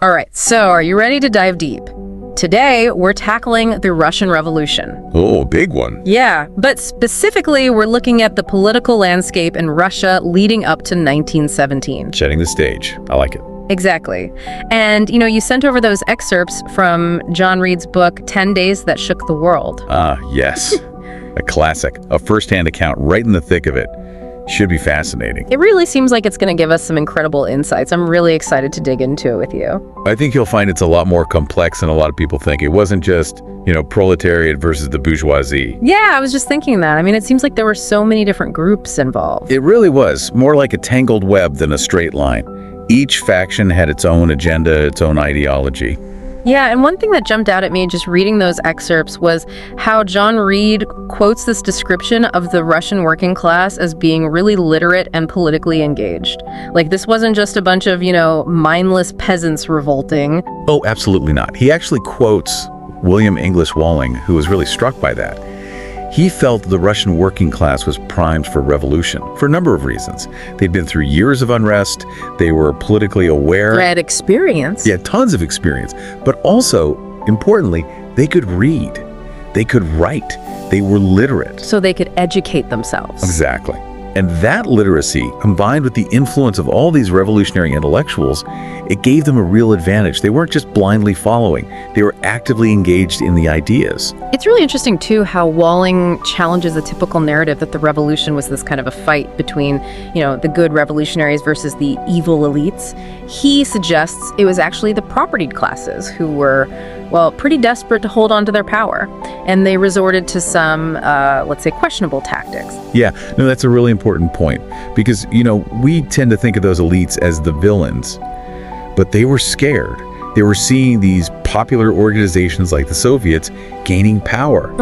All right, so are you ready to dive deep? Today, we're tackling the Russian Revolution. Oh, big one. Yeah, but specifically, we're looking at the political landscape in Russia leading up to 1917. Setting the stage. I like it. Exactly. And, you sent over those excerpts from John Reed's book, 10 Days That Shook the World. Yes. A classic. A first-hand account right in the thick of it. Should be fascinating. It really seems like it's going to give us some incredible insights. I'm really excited to dig into it with you. I think you'll find it's a lot more complex than a lot of people think. It wasn't just, proletariat versus the bourgeoisie. Yeah, I was just thinking that. I mean, it seems like there were so many different groups involved. It really was. More like a tangled web than a straight line. Each faction had its own agenda, its own ideology. Yeah, and one thing that jumped out at me just reading those excerpts was how John Reed quotes this description of the Russian working class as being really literate and politically engaged. Like, this wasn't just a bunch of, mindless peasants revolting. Oh, absolutely not. He actually quotes William English Walling, who was really struck by that. He felt the Russian working class was primed for revolution for a number of reasons. They'd been through years of unrest. They were politically aware. They had experience. Yeah, tons of experience. But also, importantly, they could read. They could write. They were literate. So they could educate themselves. Exactly. And that literacy, combined with the influence of all these revolutionary intellectuals, it gave them a real advantage. They weren't just blindly following. They were actively engaged in the ideas. It's really interesting, too, how Walling challenges the typical narrative that the revolution was this kind of a fight between, the good revolutionaries versus the evil elites. He suggests it was actually the propertied classes who were, pretty desperate to hold on to their power. And they resorted to some, let's say, questionable tactics. Yeah, no, that's a really important point. Because, we tend to think of those elites as the villains. But they were scared. They were seeing these popular organizations like the Soviets gaining power.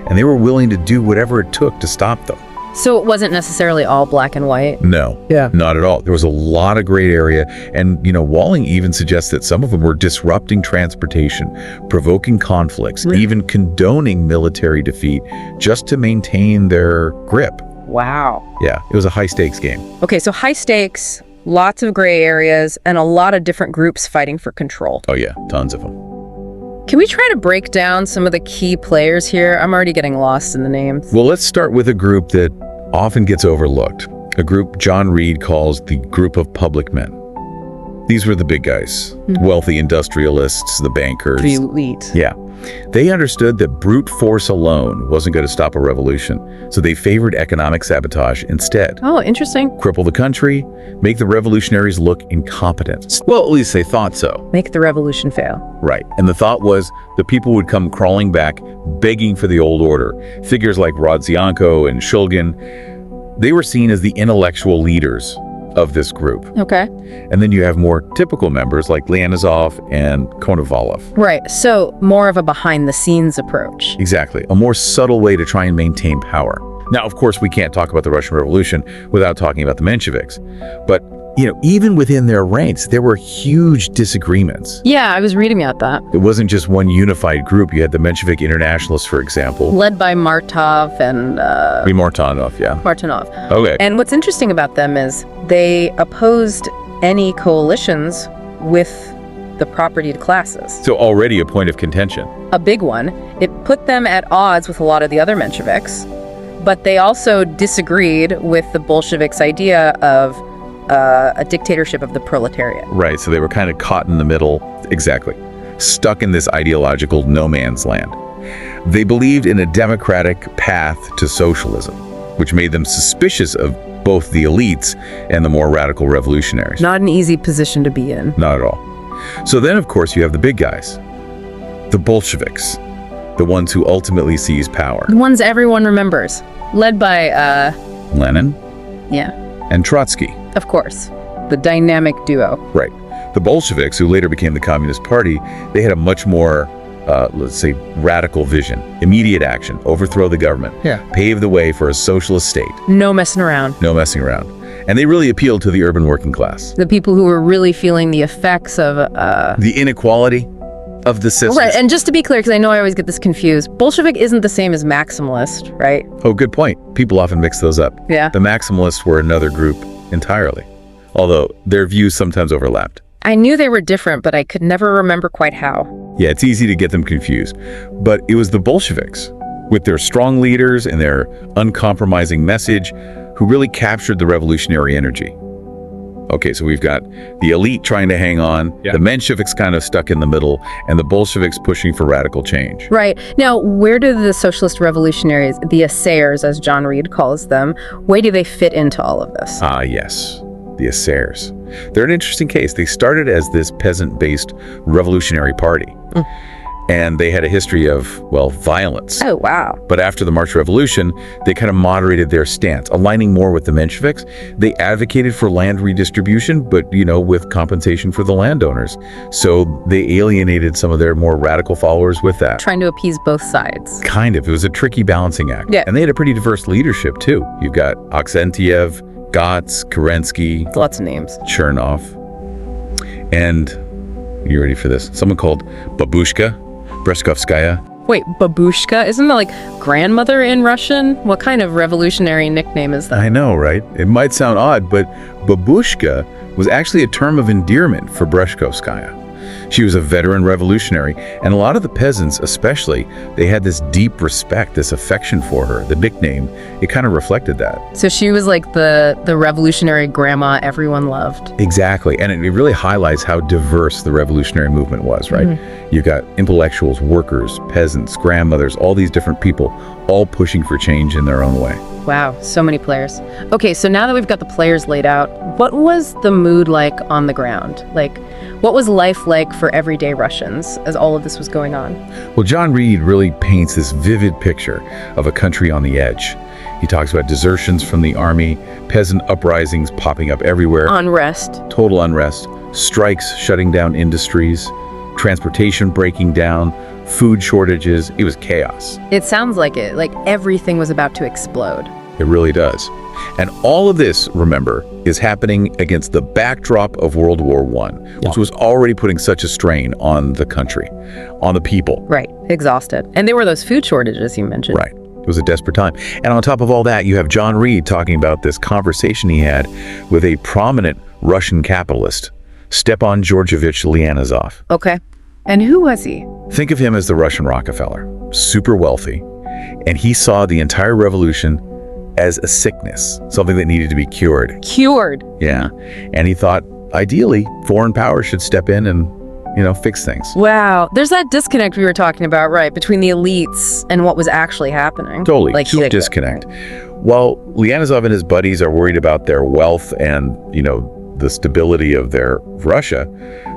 And they were willing to do whatever it took to stop them. So it wasn't necessarily all black and white? No, not at all. There was a lot of gray area. And, Walling even suggests that some of them were disrupting transportation, provoking conflicts, even condoning military defeat just to maintain their grip. Wow. Yeah, it was a high-stakes game. Okay, so high stakes, lots of gray areas, and a lot of different groups fighting for control. Oh yeah, tons of them. Can we try to break down some of the key players here? I'm already getting lost in the names. Well, let's start with a group that often gets overlooked. A group John Reed calls the group of public men. These were the big guys, wealthy industrialists, the bankers. The elite. Yeah. They understood that brute force alone wasn't going to stop a revolution, so they favored economic sabotage instead. Oh, interesting. Cripple the country, make the revolutionaries look incompetent. Well, at least they thought so. Make the revolution fail. Right. And the thought was the people would come crawling back, begging for the old order. Figures like Rodzianko and Shulgin, they were seen as the intellectual leaders of this group. Okay. And then you have more typical members like Lyanozov and Konovalov. Right. So more of a behind-the-scenes approach. Exactly. A more subtle way to try and maintain power. Now, of course, we can't talk about the Russian Revolution without talking about the Mensheviks. But, even within their ranks, there were huge disagreements. Yeah, I was reading about that. It wasn't just one unified group. You had the Menshevik Internationalists, for example. Led by Martov and... Martinov, yeah. Martinov. Okay. And what's interesting about them is they opposed any coalitions with the propertied classes. So already a point of contention. A big one. It put them at odds with a lot of the other Mensheviks, but they also disagreed with the Bolsheviks' idea of a dictatorship of the proletariat. Right, so they were kind of caught in the middle. Exactly. Stuck in this ideological no man's land. They believed in a democratic path to socialism, which made them suspicious of both the elites and the more radical revolutionaries. Not an easy position to be in. Not at all. So then, of course, you have the big guys. The Bolsheviks. The ones who ultimately seize power. The ones everyone remembers. Led by, Lenin. Yeah. And Trotsky. Of course. The dynamic duo. Right. The Bolsheviks, who later became the Communist Party, they had a much more, let's say, radical vision. Immediate action. Overthrow the government. Yeah. Pave the way for a socialist state. No messing around. No messing around. And they really appealed to the urban working class. The people who were really feeling the effects of... the inequality of the system. Right, and just to be clear, because I know I always get this confused, Bolshevik isn't the same as maximalist, right? Oh, good point. People often mix those up. Yeah. The maximalists were another group entirely, although their views sometimes overlapped. I knew they were different, but I could never remember quite how. Yeah, it's easy to get them confused. But it was the Bolsheviks, with their strong leaders and their uncompromising message, who really captured the revolutionary energy. Okay, so we've got the elite trying to hang on, the Mensheviks kind of stuck in the middle, and the Bolsheviks pushing for radical change. Right. Now, where do the socialist revolutionaries, the assayers, as John Reed calls them, where do they fit into all of this? Yes, the assayers. They're an interesting case. They started as this peasant-based revolutionary party. And they had a history of, well, violence. Oh, wow. But after the March Revolution, they kind of moderated their stance, aligning more with the Mensheviks. They advocated for land redistribution, but, with compensation for the landowners. So they alienated some of their more radical followers with that. Trying to appease both sides. Kind of. It was a tricky balancing act. Yeah. And they had a pretty diverse leadership, too. You've got Aksentiev, Gotz, Kerensky. Lots of names. Chernov. And, you ready for this? Someone called Babushka Breskovskaya. Wait, babushka? Isn't that like grandmother in Russian? What kind of revolutionary nickname is that? I know, right? It might sound odd, but babushka was actually a term of endearment for Breskovskaya. She was a veteran revolutionary, and a lot of the peasants especially, they had this deep respect, this affection for her. The nickname, it kind of reflected that. So she was like the revolutionary grandma everyone loved. Exactly, and it really highlights how diverse the revolutionary movement was, right? You've got intellectuals, workers, peasants, grandmothers, all these different people, all pushing for change in their own way. Wow, so many players. Okay, so now that we've got the players laid out, what was the mood like on the ground? Like, what was life like for everyday Russians as all of this was going on? Well, John Reed really paints this vivid picture of a country on the edge. He talks about desertions from the army, peasant uprisings popping up everywhere. Unrest. Total unrest, strikes shutting down industries, transportation breaking down, food shortages. It was chaos. It sounds like it, like everything was about to explode. It really does. And all of this, remember, is happening against the backdrop of World War I, which was already putting such a strain on the country, on the people. Right, exhausted. And there were those food shortages you mentioned. Right. It was a desperate time. And on top of all that, you have John Reed talking about this conversation he had with a prominent Russian capitalist, Stepan Georgievich Lyanozov. Okay. And who was he? Think of him as the Russian Rockefeller, super wealthy, and he saw the entire revolution as a sickness, something that needed to be cured. Cured? Yeah. And he thought, ideally, foreign powers should step in and, fix things. Wow. There's that disconnect we were talking about, right, between the elites and what was actually happening. Totally. Huge disconnect. While Lyanozov and his buddies are worried about their wealth and, the stability of their Russia,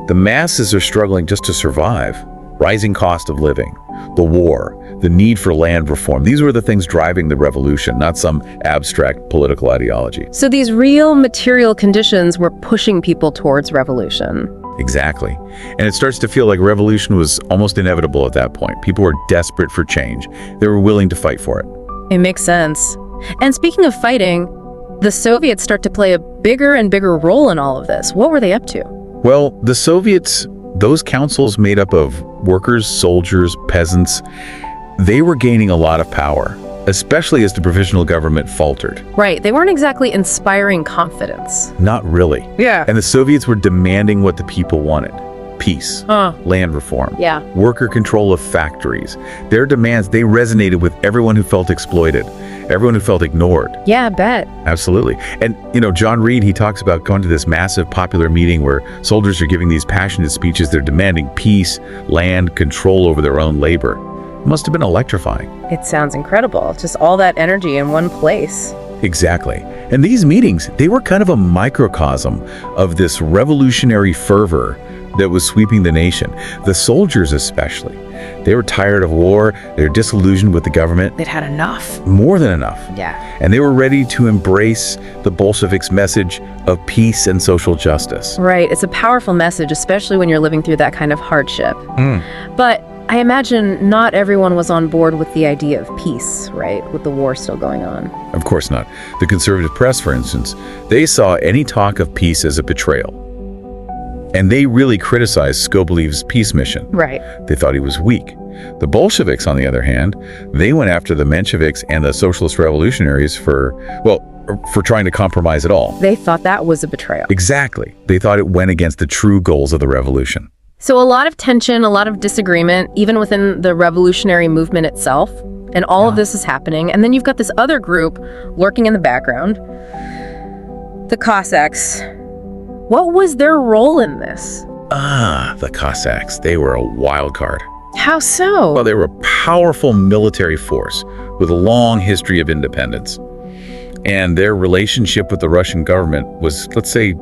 the masses are struggling just to survive. Rising cost of living, the war, the need for land reform. These were the things driving the revolution, not some abstract political ideology. So these real material conditions were pushing people towards revolution. Exactly. And it starts to feel like revolution was almost inevitable at that point. People were desperate for change. They were willing to fight for it. It makes sense. And speaking of fighting, the Soviets start to play a bigger and bigger role in all of this. What were they up to? Well, the Soviets, those councils made up of workers, soldiers, peasants, they were gaining a lot of power, especially as the provisional government faltered. Right. They weren't exactly inspiring confidence. Not really. Yeah. And the Soviets were demanding what the people wanted. Peace, land reform, worker control of factories. Their demands, they resonated with everyone who felt exploited, everyone who felt ignored. Yeah, I bet. Absolutely. And, John Reed, he talks about going to this massive popular meeting where soldiers are giving these passionate speeches. They're demanding peace, land, control over their own labor. It must have been electrifying. It sounds incredible. Just all that energy in one place. Exactly. And these meetings, they were kind of a microcosm of this revolutionary fervor that was sweeping the nation. The soldiers especially. They were tired of war. They were disillusioned with the government. They'd had enough. More than enough. Yeah. And they were ready to embrace the Bolsheviks' message of peace and social justice. Right. It's a powerful message, especially when you're living through that kind of hardship. But I imagine not everyone was on board with the idea of peace, right? With the war still going on. Of course not. The conservative press, for instance, they saw any talk of peace as a betrayal. And they really criticized Skobliev's peace mission. Right. They thought he was weak. The Bolsheviks, on the other hand, they went after the Mensheviks and the socialist revolutionaries for, well, for trying to compromise at all. They thought that was a betrayal. Exactly. They thought it went against the true goals of the revolution. So a lot of tension, a lot of disagreement, even within the revolutionary movement itself. And all of this is happening. And then you've got this other group lurking in the background, the Cossacks. What was their role in this? The Cossacks. They were a wild card. How so? Well, they were a powerful military force with a long history of independence. And their relationship with the Russian government was, let's say,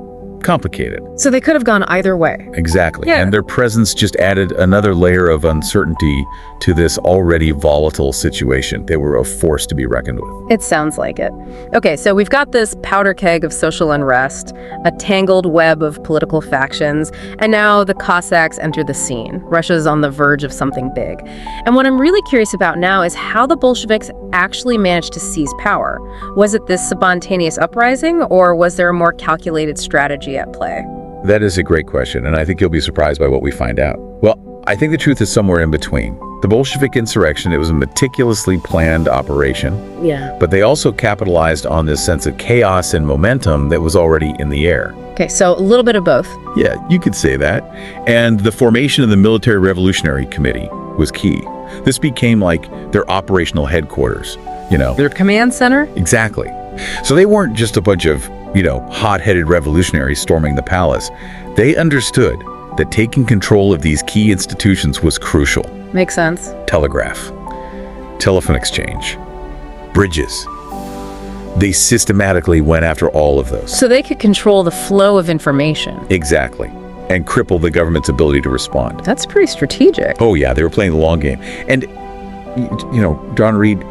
complicated. So they could have gone either way. Exactly. Yeah. And their presence just added another layer of uncertainty to this already volatile situation. They were a force to be reckoned with. It sounds like it. Okay, so we've got this powder keg of social unrest, a tangled web of political factions, and now the Cossacks enter the scene. Russia's on the verge of something big. And what I'm really curious about now is how the Bolsheviks actually managed to seize power. Was it this spontaneous uprising, or was there a more calculated strategy at play? That is a great question, and I think you'll be surprised by what we find out. Well, I think the truth is somewhere in between. The Bolshevik insurrection, it was a meticulously planned operation, Yeah. but they also capitalized on this sense of chaos and momentum that was already in the air. Okay, so a little bit of both. Yeah, you could say that. And the formation of the Military Revolutionary Committee was key. This became like their operational headquarters, Their command center? Exactly. So they weren't just a bunch of, hot-headed revolutionaries storming the palace. They understood that taking control of these key institutions was crucial. Makes sense. Telegraph, telephone exchange, bridges. They systematically went after all of those. So they could control the flow of information. Exactly. And cripple the government's ability to respond. That's pretty strategic. Oh yeah, they were playing the long game. And, John Reed,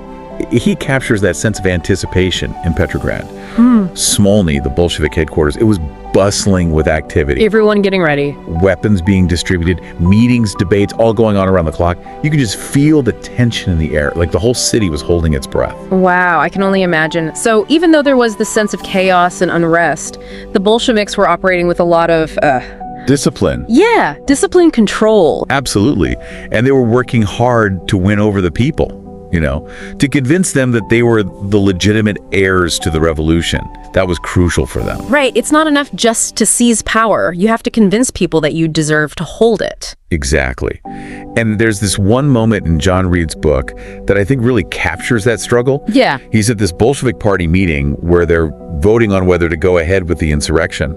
he captures that sense of anticipation in Petrograd. Smolny, the Bolshevik headquarters, it was bustling with activity. Everyone getting ready. Weapons being distributed, meetings, debates, all going on around the clock. You could just feel the tension in the air, like the whole city was holding its breath. Wow, I can only imagine. So even though there was this sense of chaos and unrest, the Bolsheviks were operating with a lot of, Discipline. yeah, discipline control. Absolutely. And they were working hard to win over the people, to convince them that they were the legitimate heirs to the revolution. That was crucial for them. Right, it's not enough just to seize power. You have to convince people that you deserve to hold it. Exactly. And there's this one moment in John Reed's book that I think really captures that struggle. Yeah. He's at this Bolshevik party meeting where they're voting on whether to go ahead with the insurrection.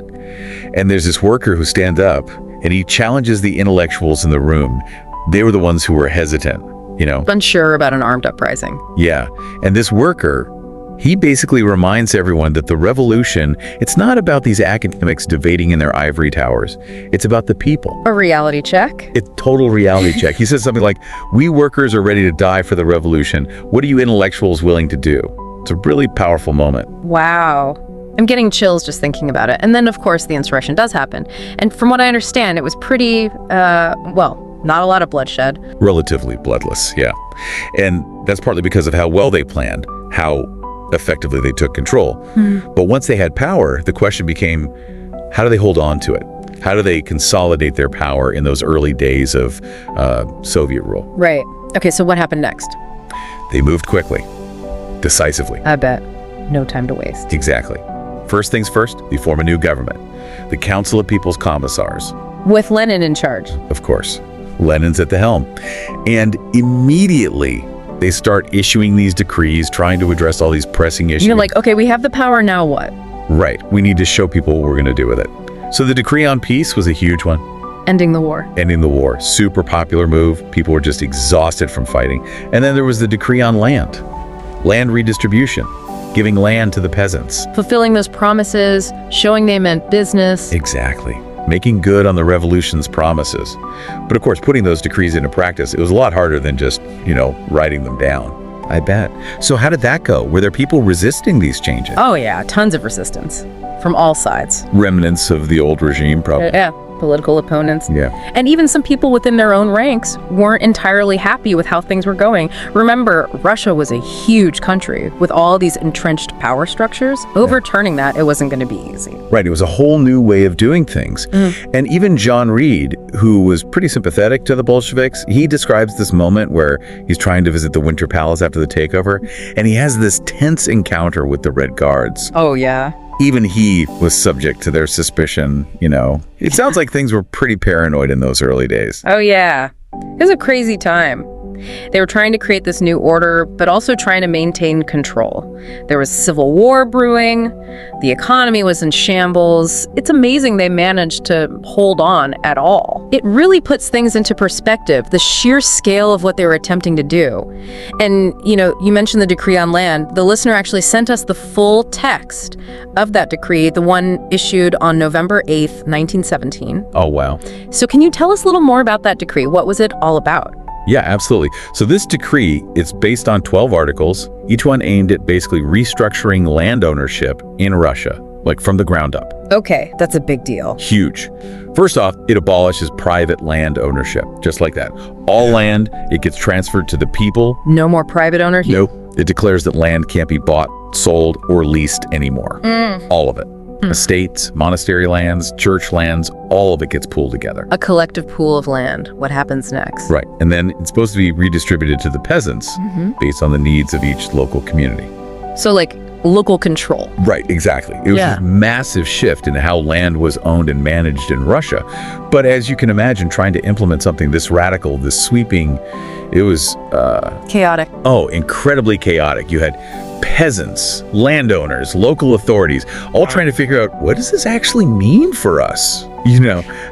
And there's this worker who stands up and he challenges the intellectuals in the room. They were the ones who were hesitant, Unsure about an armed uprising. Yeah. And this worker, he basically reminds everyone that the revolution, it's not about these academics debating in their ivory towers. It's about the people. A reality check? It's total reality check. He says something like, we workers are ready to die for the revolution. What are you intellectuals willing to do? It's a really powerful moment. Wow. I'm getting chills just thinking about it. And then, of course, the insurrection does happen. And from what I understand, it was pretty, not a lot of bloodshed. Relatively bloodless, yeah. And that's partly because of how well they planned, how effectively they took control. But once they had power, the question became, how do they hold on to it? How do they consolidate their power in those early days of Soviet rule? Right. Okay, so what happened next? They moved quickly, decisively. I bet. No time to waste. Exactly. First things first, they form a new government, the Council of People's Commissars. With Lenin in charge. Of course. Lenin's at the helm. And immediately, they start issuing these decrees, trying to address all these pressing issues. You're like, okay, we have the power, now what? Right. We need to show people what we're going to do with it. So the decree on peace was a huge one. Ending the war. Ending the war. Super popular move. People were just exhausted from fighting. And then there was the decree on land. Land redistribution. Giving land to the peasants. Fulfilling those promises, showing they meant business. Exactly. Making good on the revolution's promises. But of course, putting those decrees into practice, it was a lot harder than just, writing them down. I bet. So how did that go? Were there people resisting these changes? Oh yeah, tons of resistance. From all sides. Remnants of the old regime, probably. Yeah. political opponents. Yeah. And even some people within their own ranks weren't entirely happy with how things were going. Remember, Russia was a huge country with all these entrenched power structures. Overturning that, it wasn't going to be easy. Right, it was a whole new way of doing things. And even John Reed, who was pretty sympathetic to the Bolsheviks, he describes this moment where he's trying to visit the Winter Palace after the takeover, and he has this tense encounter with the Red Guards. Oh, yeah. Even he was subject to their suspicion, you know. It sounds like things were pretty paranoid in those early days. Oh, yeah. It was a crazy time. They were trying to create this new order, but also trying to maintain control. There was civil war brewing. The economy was in shambles. It's amazing they managed to hold on at all. It really puts things into perspective, the sheer scale of what they were attempting to do. And, you mentioned the decree on land. The listener actually sent us the full text of that decree, the one issued on November 8th, 1917. Oh, wow. So can you tell us a little more about that decree? What was it all about? Yeah, absolutely. So this decree, it's based on 12 articles, each one aimed at basically restructuring land ownership in Russia, like from the ground up. Okay, that's a big deal. Huge. First off, it abolishes private land ownership, just like that. All land, it gets transferred to the people. No more private ownership? Nope. It declares that land can't be bought, sold, or leased anymore. All of it. Estates, monastery lands, church lands, all of it gets pooled together. A collective pool of land. What happens next? Right. And then it's supposed to be redistributed to the peasants based on the needs of each local community. So like local control. Right, exactly. It was this massive shift in how land was owned and managed in Russia. But as you can imagine, trying to implement something this radical, this sweeping, it was chaotic. Oh, incredibly chaotic. You had peasants, landowners, local authorities, all trying to figure out, what does this actually mean for us?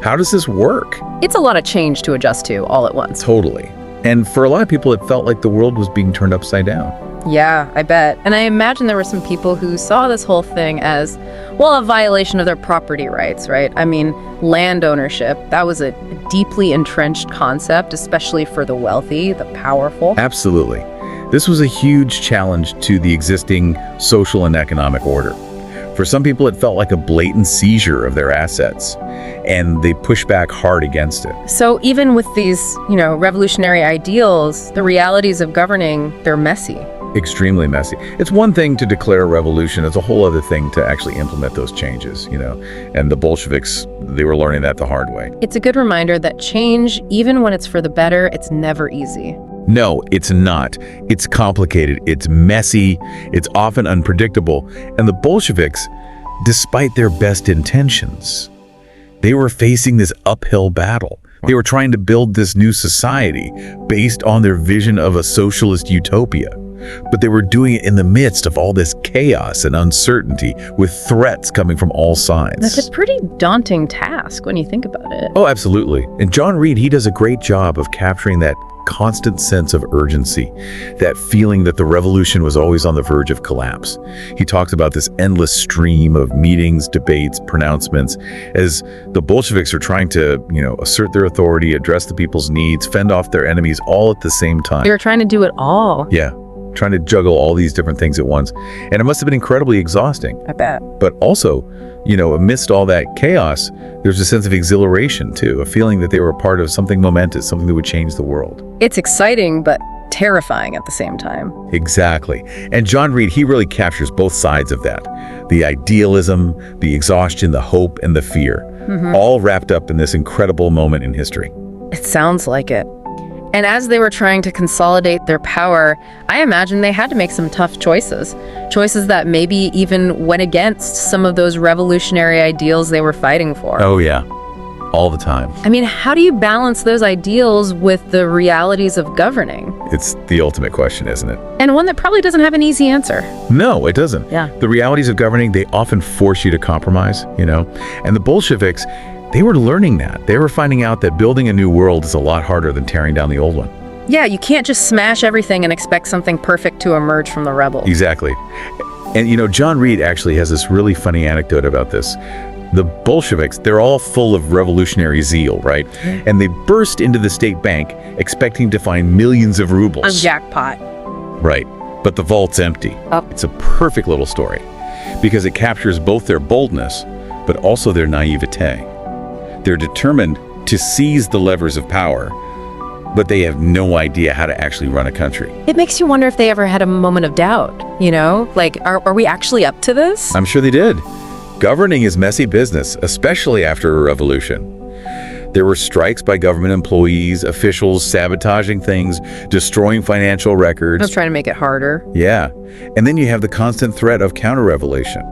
How does this work? It's a lot of change to adjust to all at once. Totally. And for a lot of people, it felt like the world was being turned upside down. Yeah, I bet. And I imagine there were some people who saw this whole thing as, well, a violation of their property rights, right? I mean, land ownership, that was a deeply entrenched concept, especially for the wealthy, the powerful. Absolutely. This was a huge challenge to the existing social and economic order. For some people, it felt like a blatant seizure of their assets, and they pushed back hard against it. So even with these, revolutionary ideals, the realities of governing, they're messy. Extremely messy. It's one thing to declare a revolution, it's a whole other thing to actually implement those changes, And the Bolsheviks, they were learning that the hard way. It's a good reminder that change, even when it's for the better, it's never easy. No, it's not. It's complicated, it's messy, it's often unpredictable. And the Bolsheviks, despite their best intentions, they were facing this uphill battle. They were trying to build this new society based on their vision of a socialist utopia. But they were doing it in the midst of all this chaos and uncertainty, with threats coming from all sides. That's a pretty daunting task when you think about it. Oh, absolutely. And John Reed, he does a great job of capturing that constant sense of urgency, that feeling that the revolution was always on the verge of collapse. He talks about this endless stream of meetings, debates, pronouncements, as the Bolsheviks are trying to, assert their authority, address the people's needs, fend off their enemies, all at the same time. They were trying to do it all. Yeah, trying to juggle all these different things at once. And it must have been incredibly exhausting. I bet. But also, amidst all that chaos, there's a sense of exhilaration too, a feeling that they were a part of something momentous, something that would change the world. It's exciting, but terrifying at the same time. Exactly. And John Reed, he really captures both sides of that. The idealism, the exhaustion, the hope, and the fear, all wrapped up in this incredible moment in history. It sounds like it. And as they were trying to consolidate their power, I imagine they had to make some tough choices. Choices that maybe even went against some of those revolutionary ideals they were fighting for. Oh, yeah. All the time. I mean, how do you balance those ideals with the realities of governing? It's the ultimate question, isn't it? And one that probably doesn't have an easy answer. No, it doesn't. Yeah. The realities of governing, they often force you to compromise, And the Bolsheviks, they were learning that. They were finding out that building a new world is a lot harder than tearing down the old one. Yeah, you can't just smash everything and expect something perfect to emerge from the rebels. Exactly. And John Reed actually has this really funny anecdote about this. The Bolsheviks, they're all full of revolutionary zeal, right? And they burst into the state bank expecting to find millions of rubles. A jackpot. Right. But the vault's empty. Oh. It's a perfect little story because it captures both their boldness, but also their naivete. They're determined to seize the levers of power, but they have no idea how to actually run a country. It makes you wonder if they ever had a moment of doubt, you know? Like, are we actually up to this? I'm sure they did. Governing is messy business, especially after a revolution. There were strikes by government employees, officials sabotaging things, destroying financial records. I was trying to make it harder. Yeah. And then you have the constant threat of counter-revolution.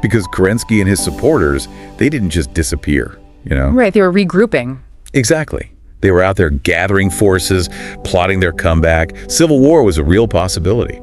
Because Kerensky and his supporters, they didn't just disappear, you know? Right, they were regrouping. Exactly. They were out there gathering forces, plotting their comeback. Civil war was a real possibility.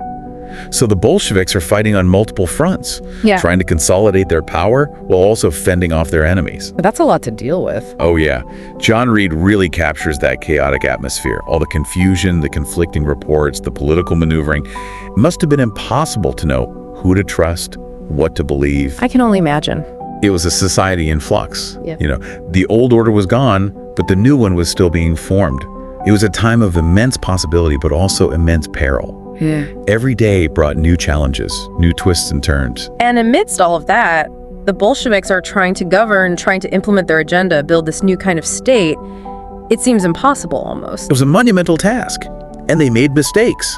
So the Bolsheviks are fighting on multiple fronts, trying to consolidate their power while also fending off their enemies. But that's a lot to deal with. Oh yeah. John Reed really captures that chaotic atmosphere. All the confusion, the conflicting reports, the political maneuvering. It must have been impossible to know who to trust, what to believe. I can only imagine. It was a society in flux. Yeah. You know, the old order was gone, but the new one was still being formed. It was a time of immense possibility, but also immense peril. Yeah. Every day brought new challenges, new twists and turns. And amidst all of that, the Bolsheviks are trying to govern, trying to implement their agenda, build this new kind of state. It seems impossible almost. It was a monumental task, and they made mistakes.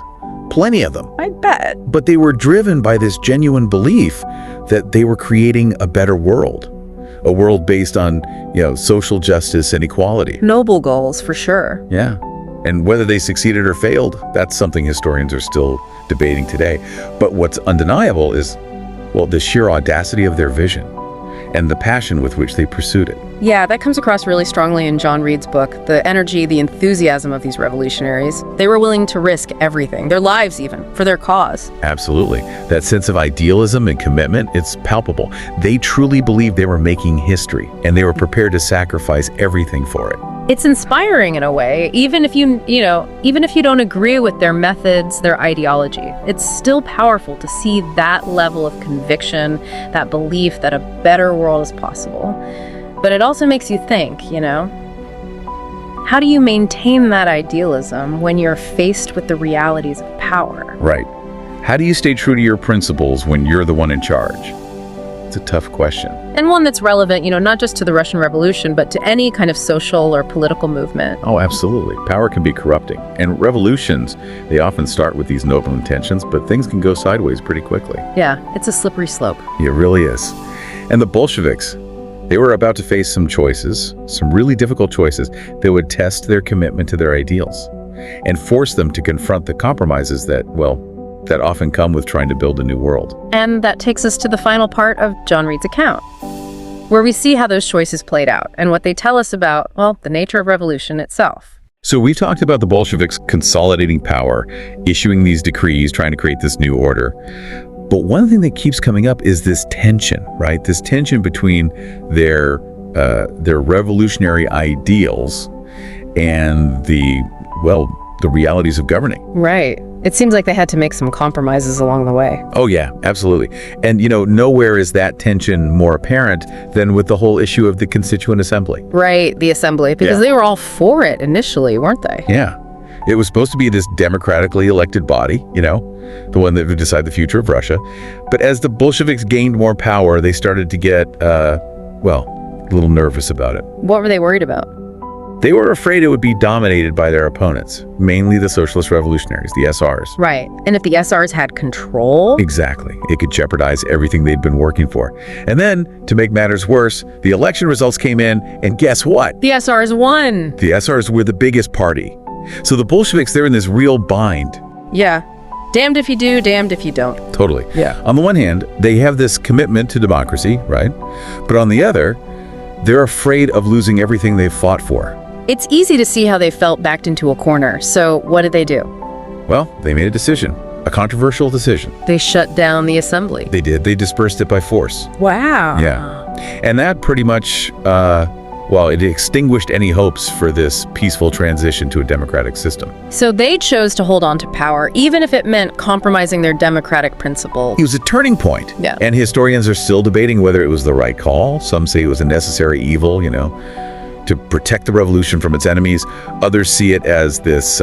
Plenty of them. I bet. But they were driven by this genuine belief that they were creating a better world. A world based on, social justice and equality. Noble goals, for sure. Yeah. And whether they succeeded or failed, that's something historians are still debating today. But what's undeniable is, the sheer audacity of their vision and the passion with which they pursued it. Yeah, that comes across really strongly in John Reed's book. The energy, the enthusiasm of these revolutionaries. They were willing to risk everything, their lives even, for their cause. Absolutely. That sense of idealism and commitment, it's palpable. They truly believed they were making history, and they were prepared to sacrifice everything for it. It's inspiring in a way, even if you don't agree with their methods, their ideology. It's still powerful to see that level of conviction, that belief that a better world is possible. But it also makes you think, how do you maintain that idealism when you're faced with the realities of power? Right. How do you stay true to your principles when you're the one in charge? It's a tough question. And one that's relevant, not just to the Russian Revolution, but to any kind of social or political movement. Oh, absolutely. Power can be corrupting. And revolutions, they often start with these noble intentions, but things can go sideways pretty quickly. Yeah, it's a slippery slope. It really is. And the Bolsheviks, they were about to face some choices, some really difficult choices that would test their commitment to their ideals and force them to confront the compromises that often come with trying to build a new world. And that takes us to the final part of John Reed's account, where we see how those choices played out and what they tell us about, the nature of revolution itself. So we talked about the Bolsheviks consolidating power, issuing these decrees, trying to create this new order. But one thing that keeps coming up is this tension, right? This tension between their revolutionary ideals and the realities of governing. Right. It seems like they had to make some compromises along the way. Oh yeah, absolutely. And nowhere is that tension more apparent than with the whole issue of the Constituent Assembly. Right, the Assembly, because they were all for it initially, weren't they? Yeah. It was supposed to be this democratically elected body, the one that would decide the future of Russia. But as the Bolsheviks gained more power, they started to get, a little nervous about it. What were they worried about? They were afraid it would be dominated by their opponents, mainly the socialist revolutionaries, the SRs. Right. And if the SRs had control? Exactly. It could jeopardize everything they'd been working for. And then, to make matters worse, the election results came in, and guess what? The SRs won. The SRs were the biggest party. So the Bolsheviks, they're in this real bind. Yeah. Damned if you do, damned if you don't. Totally. Yeah. On the one hand, they have this commitment to democracy, right? But on the other, they're afraid of losing everything they've fought for. It's easy to see how they felt backed into a corner. So what did they do? Well, they made a decision, a controversial decision. They shut down the assembly. They did. They dispersed it by force. Wow. Yeah. And that pretty much, it extinguished any hopes for this peaceful transition to a democratic system. So they chose to hold on to power, even if it meant compromising their democratic principles. It was a turning point. Yeah. And historians are still debating whether it was the right call. Some say it was a necessary evil, to protect the revolution from its enemies. Others see it as this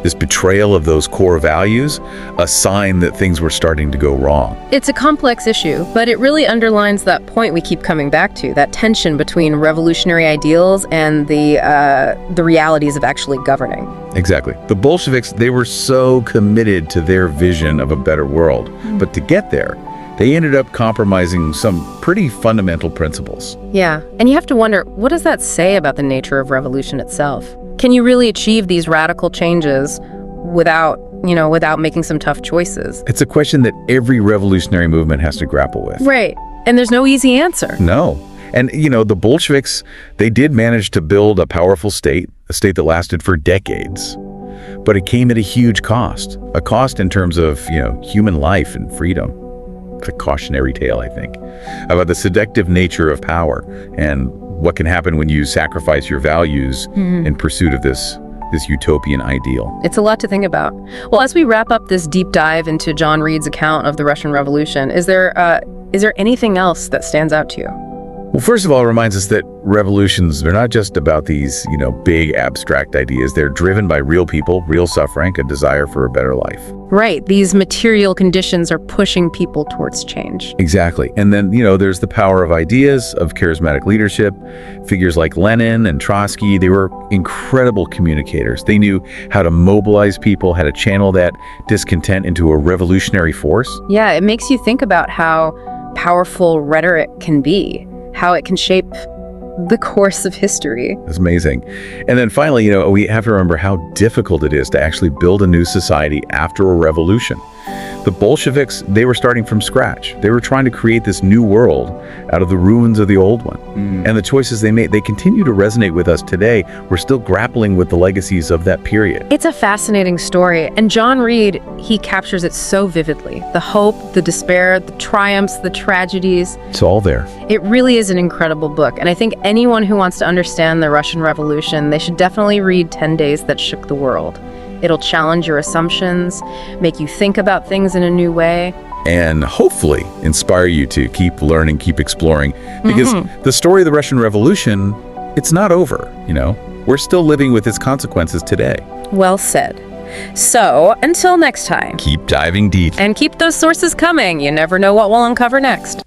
this betrayal of those core values, a sign that things were starting to go wrong. It's a complex issue, but it really underlines that point we keep coming back to, that tension between revolutionary ideals and the realities of actually governing. Exactly. The Bolsheviks, they were so committed to their vision of a better world. But to get there, they ended up compromising some pretty fundamental principles. Yeah, and you have to wonder, what does that say about the nature of revolution itself? Can you really achieve these radical changes without making some tough choices? It's a question that every revolutionary movement has to grapple with. Right, and there's no easy answer. No. And, the Bolsheviks, they did manage to build a powerful state, a state that lasted for decades. But it came at a huge cost, a cost in terms of, human life and freedom. It's a cautionary tale, I think, about the seductive nature of power and what can happen when you sacrifice your values in pursuit of this utopian ideal. It's a lot to think about. Well, as we wrap up this deep dive into John Reed's account of the Russian Revolution, is there anything else that stands out to you? Well, first of all, it reminds us that revolutions, they're not just about these, big abstract ideas. They're driven by real people, real suffering, a desire for a better life. Right. These material conditions are pushing people towards change. Exactly. And then, there's the power of ideas, of charismatic leadership. Figures like Lenin and Trotsky, they were incredible communicators. They knew how to mobilize people, how to channel that discontent into a revolutionary force. Yeah, it makes you think about how powerful rhetoric can be, how it can shape the course of history. It's amazing. And then finally, we have to remember how difficult it is to actually build a new society after a revolution. The Bolsheviks, they were starting from scratch. They were trying to create this new world out of the ruins of the old one. And the choices they made, they continue to resonate with us today. We're still grappling with the legacies of that period. It's a fascinating story, and John Reed, he captures it so vividly. The hope, the despair, the triumphs, the tragedies. It's all there. It really is an incredible book, and I think anyone who wants to understand the Russian Revolution, they should definitely read 10 Days That Shook the World. It'll challenge your assumptions, make you think about things in a new way. And hopefully inspire you to keep learning, keep exploring. Because the story of the Russian Revolution, it's not over, We're still living with its consequences today. Well said. So, until next time. Keep diving deep. And keep those sources coming. You never know what we'll uncover next.